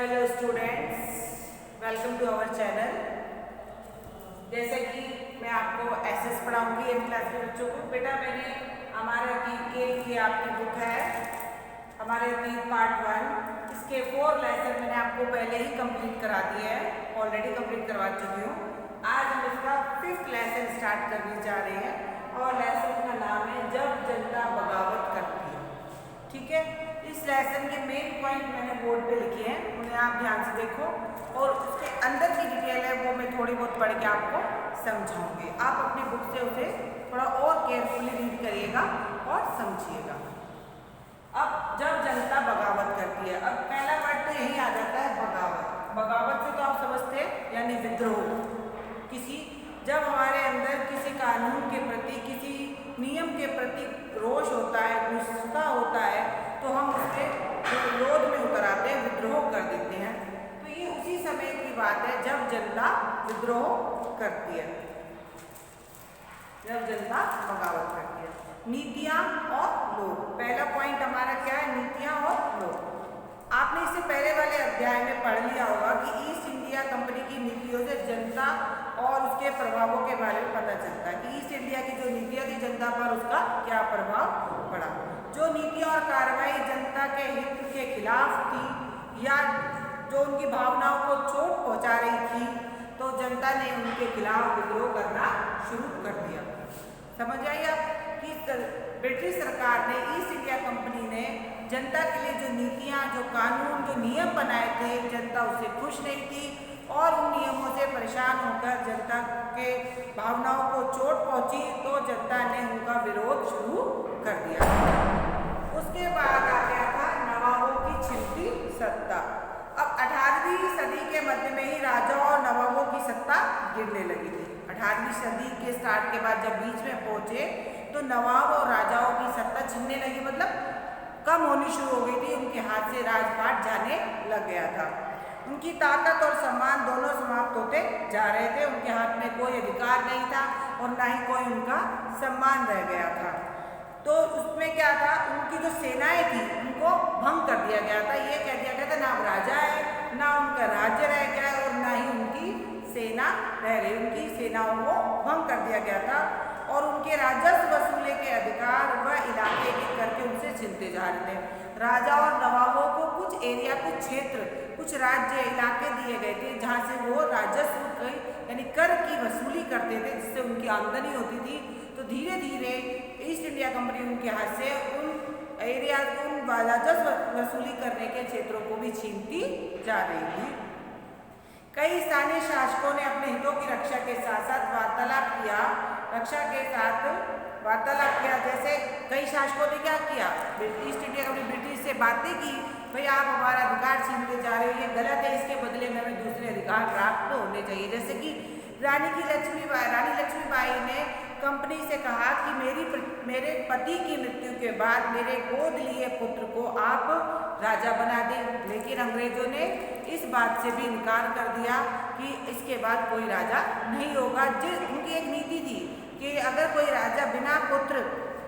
Hello students, welcome to our channel. जैसे कि मैं आपको एसएस पढ़ाऊंगी एम क्लास के बच्चों को। बेटा मैंने हमारे की आपकी बुक है हमारे पार्ट 1, इसके 4 लेसन मैंने आपको पहले ही कंप्लीट करा दिए हैं, ऑलरेडी कंप्लीट करवा चुकी हूँ। आज हम इसका 5th लेसन स्टार्ट करने जा रहे हैं और लेसन का नाम है जब जनता बगावत करती है। ठीक है, इस लेसन के मेन पॉइंट मैंने बोर्ड पे लिखे हैं, उन्हें आप ध्यान से देखो और उसके अंदर की डिटेल है वो मैं थोड़ी बहुत पढ़ के आपको समझाऊंगी। आप अपनी बुक से उसे थोड़ा और केयरफुली रीड करिएगा और समझिएगा। अब जब जनता बगावत करती है, अब पहला वर्ड तो यही आ जाता है बगावत। बगावत से तो आप समझते हैं यानी विद्रोह। जब हमारे अंदर किसी कानून के प्रति, किसी नियम के प्रति रोष होता है, गुस्सा होता है, तो हम उसके विरोध में उतर आते हैं, विद्रोह कर देते हैं। तो ये उसी समय की बात है जब जनता विद्रोह करती है, जब जनता बगावत करती है। नीतियां और लोग, पहला पॉइंट हमारा क्या है? नीतियां और लोग। आपने इससे पहले वाले अध्याय में पढ़ लिया होगा कि ईस्ट इंडिया कंपनी की नीतियों से जनता और उसके प्रभावों के बारे में पता चलता है कि ईस्ट इंडिया की जो नीतियां थी जनता पर उसका क्या प्रभाव पड़ा। जो नीतियां और कार्रवाई जनता के हित के खिलाफ थी या जो उनकी भावनाओं को चोट पहुंचा रही थी, तो जनता ने उनके खिलाफ विद्रोह करना शुरू कर दिया। समझ आई आप कि ब्रिटिश सरकार ने, ईस्ट इंडिया कंपनी ने जनता के लिए जो नीतियां, जो कानून, जो नियम बनाए थे, जनता उससे खुश नहीं थी और उन नियमों से परेशान होकर जनता के भावनाओं को चोट पहुंची, तो जनता ने उनका विरोध शुरू कर दिया। उसके बाद आ गया था नवाबों की छिनती सत्ता। अब 18वीं सदी के मध्य में ही राजाओं और नवाबों की सत्ता गिरने लगी थी। 18वीं सदी के स्टार्ट के बाद जब बीच में पहुंचे तो नवाब और राजाओं की सत्ता छिनने लगी, मतलब कम होनी शुरू हो गई थी। उनके हाथ से राजपाट जाने लग गया था। उनकी ताकत और सम्मान दोनों समाप्त होते जा रहे थे। उनके हाथ में कोई अधिकार नहीं था और ना ही कोई उनका सम्मान रह गया था। तो उसमें क्या था, उनकी जो सेनाएं थी उनको भंग कर दिया गया था। ये कह दिया गया था ना राजा है, ना उनका राज्य रह गया और ना ही उनकी सेना रह गई। उनकी सेनाओं को भंग कर दिया गया था और उनके राजस्व वसूले के अधिकार व इलाके के करके उनसे छीनते जा रहे थे। राजा और नवाबों को कुछ एरिया, कुछ क्षेत्र, कुछ राज्य, इलाके दिए गए थे जहाँ से वो राजस्व यानी कर की वसूली करते थे, जिससे उनकी आमदनी होती थी। तो धीरे धीरे ईस्ट इंडिया कंपनी उनके हाथ से उन एरिया, उन राजस्व वसूली करने के क्षेत्रों को भी छीनती जा रही थी। कई स्थानीय शासकों ने अपने हितों की रक्षा के साथ साथ वार्तालाप किया, जैसे कई शासकों ने क्या किया, ईस्ट इंडिया कंपनी ब्रिटिश से बातें की, भाई आप हमारा अधिकार छीनते जा रहे हो, ये गलत है, इसके बदले में हमें दूसरे अधिकार प्राप्त होने चाहिए। जैसे कि रानी लक्ष्मीबाई ने कंपनी से कहा कि मेरे पति की मृत्यु के बाद मेरे गोद लिए पुत्र को आप राजा बना दें। लेकिन अंग्रेजों ने इस बात से भी इनकार कर दिया कि इसके बाद कोई राजा नहीं होगा। उनकी एक नीति थी कि अगर कोई राजा बिना पुत्र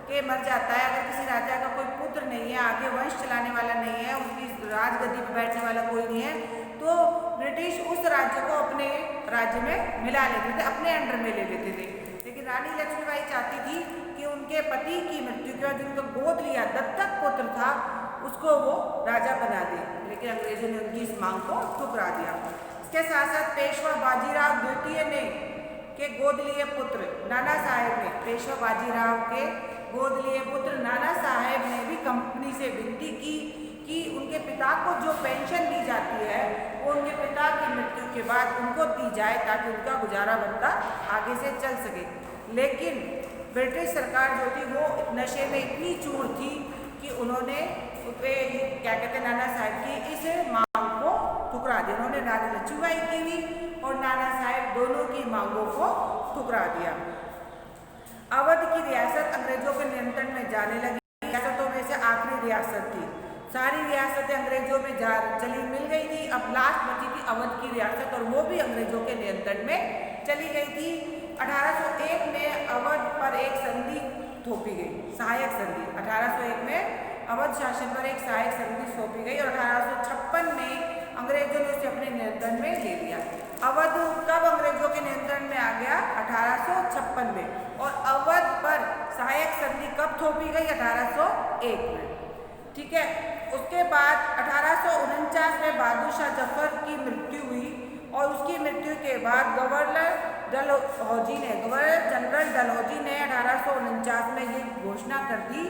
के मर जाता है, अगर किसी राजा का कोई पुत्र नहीं है, आगे वंश चलाने वाला नहीं है, उसकी राजगद्दी पर बैठने वाला कोई नहीं है, तो ब्रिटिश उस राज्य को अपने राज्य में मिला लेते थे, अपने अंडर में ले लेते थे। लेकिन रानी लक्ष्मीबाई चाहती थी कि उनके पति की मृत्यु के बाद जिनको गोद लिया दत्तक पुत्र था उसको वो राजा बना दे, लेकिन अंग्रेजों ने उनकी इस मांग को ठुकरा दिया। इसके साथ साथ पेशवा बाजीराव द्वितीय ने के गोद लिए पुत्र नाना साहेब ने, पेशवा बाजीराव के गोद लिए पुत्र नाना साहेब ने भी कंपनी से विनती की कि उनके पिता को जो पेंशन दी जाती है वो उनके पिता की मृत्यु के बाद उनको दी जाए ताकि उनका गुजारा बंदा आगे से चल सके। लेकिन ब्रिटिश सरकार जो थी वो नशे में इतनी चूर थी कि उन्होंने क्या कहते हैं नाना साहेब की इस मांग को ठुकरा दिया। उन्होंने रानी लक्ष्मीबाई की भी और नाना साहेब दोनों की मांगों को ठुकरा दिया। अवध की रियासत अंग्रेजों के नियंत्रण में जाने लगी। रियासतों में से आखिरी रियासत थी, सारी रियासतें अंग्रेजों में चली मिल गई थी। अब लास्ट बची थी अवध की रियासत और वो भी अंग्रेजों के नियंत्रण में चली गई थी। 1801 में अवध पर एक संधि थोपी गई, सहायक संधि। 1801 में अवध शासन पर एक सहायक संधि सौंपी गई और 1856 में अंग्रेजों 1856 में। और अवध पर सहायक संधि कब थोपी गई? 1801 में। ठीक है। उसके बाद 1849 में बहादुर शाह जफर की मृत्यु हुई और उसकी मृत्यु के बाद गवर्नर जनरल डलहौजी ने 1849 में ये घोषणा कर दी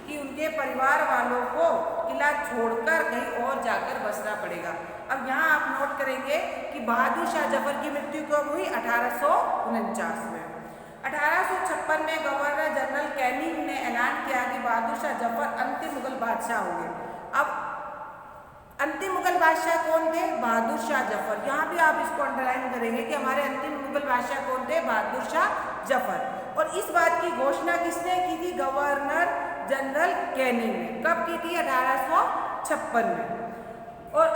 कि उनके परिवार वालों को किला छोड़कर कहीं और जाकर बसना पड़ेगा। अब यहाँ आप नोट करेंगे कि बहादुर शाह जफर की मृत्यु कब हुई? 1849 में। 1856 में गवर्नर जनरल कैनिंग ने ऐलान किया कि बहादुर शाह जफर अंतिम मुगल बादशाह होंगे। अब अंतिम मुगल बादशाह कौन थे? बहादुर शाह जफर। यहाँ भी आप इसको अंडरलाइन करेंगे कि हमारे अंतिम मुगल बादशाह कौन थे? बहादुर शाह जफर। और इस बात की घोषणा किसने की थी? गवर्नर जनरल कैनिंग ने। कब की थी? 1856 में। और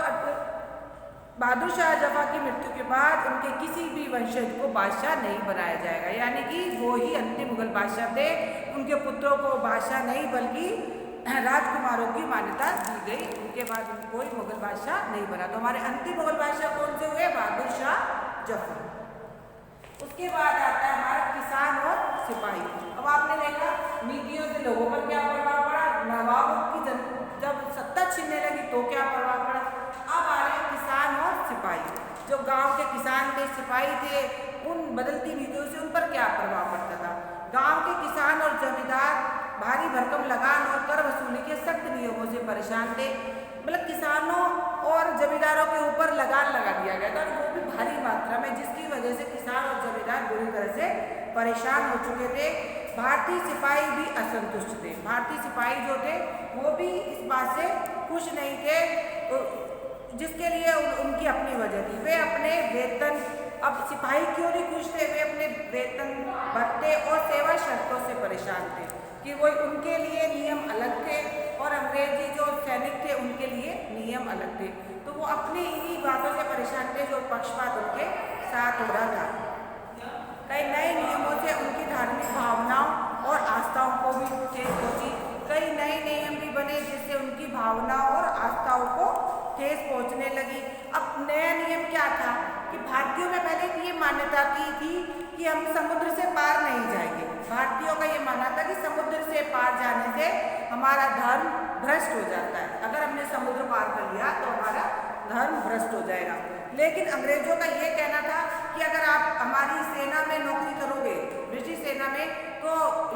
बहादुर शाह जफर की मृत्यु के बाद उनके किसी भी वंशज को बादशाह नहीं बनाया जाएगा, यानी कि वो ही अंतिम मुगल बादशाह थे। उनके पुत्रों को बादशाह नहीं बल्कि राजकुमारों की मान्यता दी गई। उनके बाद कोई मुगल बादशाह नहीं बना। तो हमारे अंतिम मुगल बादशाह कौन से हुए? बहादुर शाह जफर। उसके बाद आता है हमारा किसान और सिपाही। अब आपने देखा नीतियों से लोगों पर क्या प्रभाव पड़ा, नवाबों की जब सत्ता छीनने लगी तो क्या प्रभाव पड़ा। अब आ रहे हैं किसान और सिपाही। जो गांव के किसान थे, सिपाही थे, उन बदलती नीतियों से उन पर क्या प्रभाव पड़ता था। गांव के किसान और जमींदार भारी भरकम लगान और कर वसूली के सख्त नियमों से परेशान थे। मतलब किसानों और जमींदारों के ऊपर लगान लगा दिया गया था और वो भी भारी मात्रा में, जिसकी वजह से किसान और जमींदार बुरी तरह से परेशान हो चुके थे। भारतीय सिपाही भी असंतुष्ट थे। भारतीय सिपाही जो थे वो भी इस बात से खुश नहीं थे, जिसके लिए उनकी अपनी वजह थी। वे अपने वेतन, अब सिपाही क्यों नहीं खुश थे? वे अपने वेतन, भत्ते और सेवा शर्तों से परेशान थे कि वो उनके लिए नियम अलग थे और अंग्रेजी जो सैनिक थे उनके लिए नियम अलग थे। तो वो अपनी इन्हीं बातों से परेशान थे जो पक्षपात उनके साथ हो रहा था। कई नए नियमों से उनकी धार्मिक भावनाओं और आस्थाओं को भी ठेस पहुंची। कई नए नियम भी बने जिससे उनकी भावनाओं और आस्थाओं को ठेस पहुंचने लगी। अब नया नियम क्या था कि भारतीयों में पहले ये मान्यता की थी कि हम समुद्र से पार नहीं जाएंगे। भारतीयों का ये मानना था कि समुद्र से पार जाने से हमारा धर्म भ्रष्ट हो जाता है। अगर हमने समुद्र पार कर लिया तो हमारा धर्म भ्रष्ट हो जाएगा। लेकिन अंग्रेजों का ये कहना था कि अगर आप हमारी सेना में नौकरी करोगे, ब्रिटिश सेना में, तो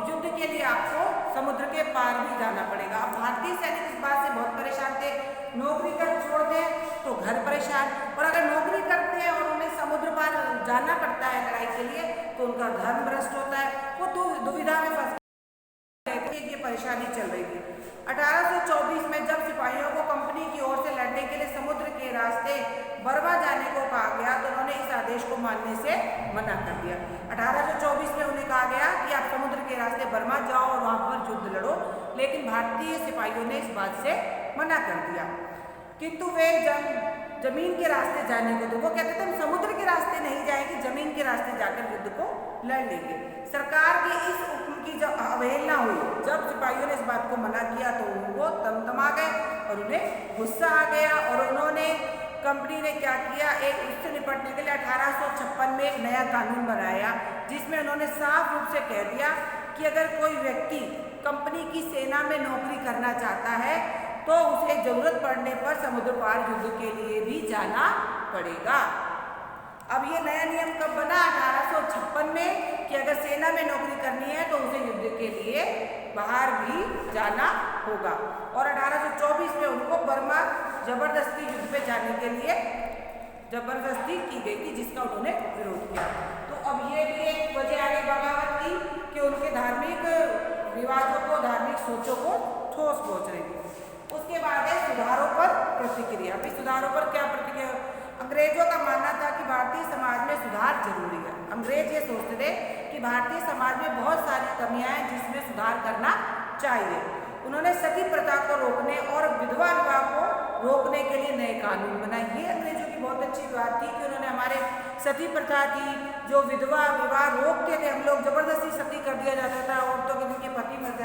युद्ध के लिए आपको समुद्र के पार भी जाना पड़ेगा। अब भारतीय सैनिक इस बात से बहुत परेशान थे। नौकरी कर छोड़ दें तो घर परेशान, और अगर नौकरी करते हैं और उन्हें समुद्र पार जाना पड़ता है लड़ाई के लिए तो उनका धर्म भ्रष्ट होता है। वो दुविधा में फंस गए। ये परेशानी चल रही थी। 1824 में जब सिपाहियों को कंपनी की ओर से लड़ने के लिए समुद्र के रास्ते बर्मा जाने को कहा गया तो उन्होंने इस आदेश को मानने से मना कर दिया। 1824 में उन्हें कहा गया कि आप समुद्र के रास्ते बर्मा जाओ और वहां पर युद्ध लड़ो, लेकिन भारतीय सिपाहियों ने इस बात से मना कर दिया। किंतु वे जमीन के रास्ते जाने को, तो वो कहते थे हम समुद्र के रास्ते नहीं जाएंगे, जमीन के रास्ते जाकर युद्ध को लड़ लेंगे। सरकार की इस हुक्म की जब अवहेलना हुई, जब सिपाहियों ने इस बात को मना किया तो वो तमतमा गए और उन्हें गुस्सा आ गया और उन्होंने, कंपनी ने क्या किया, एक इससे निपटने के लिए 1856 में एक नया कानून बनाया जिसमें उन्होंने साफ रूप से कह दिया कि अगर कोई व्यक्ति कंपनी की सेना में नौकरी करना चाहता है तो उसे जरूरत पड़ने पर समुद्र पार युद्ध के लिए भी जाना पड़ेगा। अब ये नया नियम कब बना? 1856 में, कि अगर सेना में नौकरी करनी है तो उसे युद्ध के लिए बाहर भी जाना होगा। और 1824 में उनको बर्मा जबरदस्ती युद्ध पे जाने के लिए जबरदस्ती की गई थी, जिसका उन्होंने विरोध किया। तो अब ये भी एक वजह आगे बगावत की कि उनके धार्मिक रिवाजों को, धार्मिक सोचों को ठोस पहुंच रही थी। उसके बाद है सुधारों पर प्रतिक्रिया। अभी सुधारों पर क्या प्रतिक्रिया? अंग्रेजों का मानना था कि भारतीय समाज में सुधार जरूरी है। अंग्रेज ये सोचते थे कि भारतीय समाज में बहुत सारी कमियां हैं जिसमें सुधार करना चाहिए। उन्होंने सती प्रथा को रोकने और विधवा विवाह को रोकने के लिए नए कानून बनाए। ये अंग्रेजों की बहुत अच्छी बात थी कि उन्होंने हमारे सती प्रथा थी, जो विधवा विवाह रोकते थे, हम लोग जबरदस्ती सती कर दिया जाता था, औरतों के जिनके पति मर जाते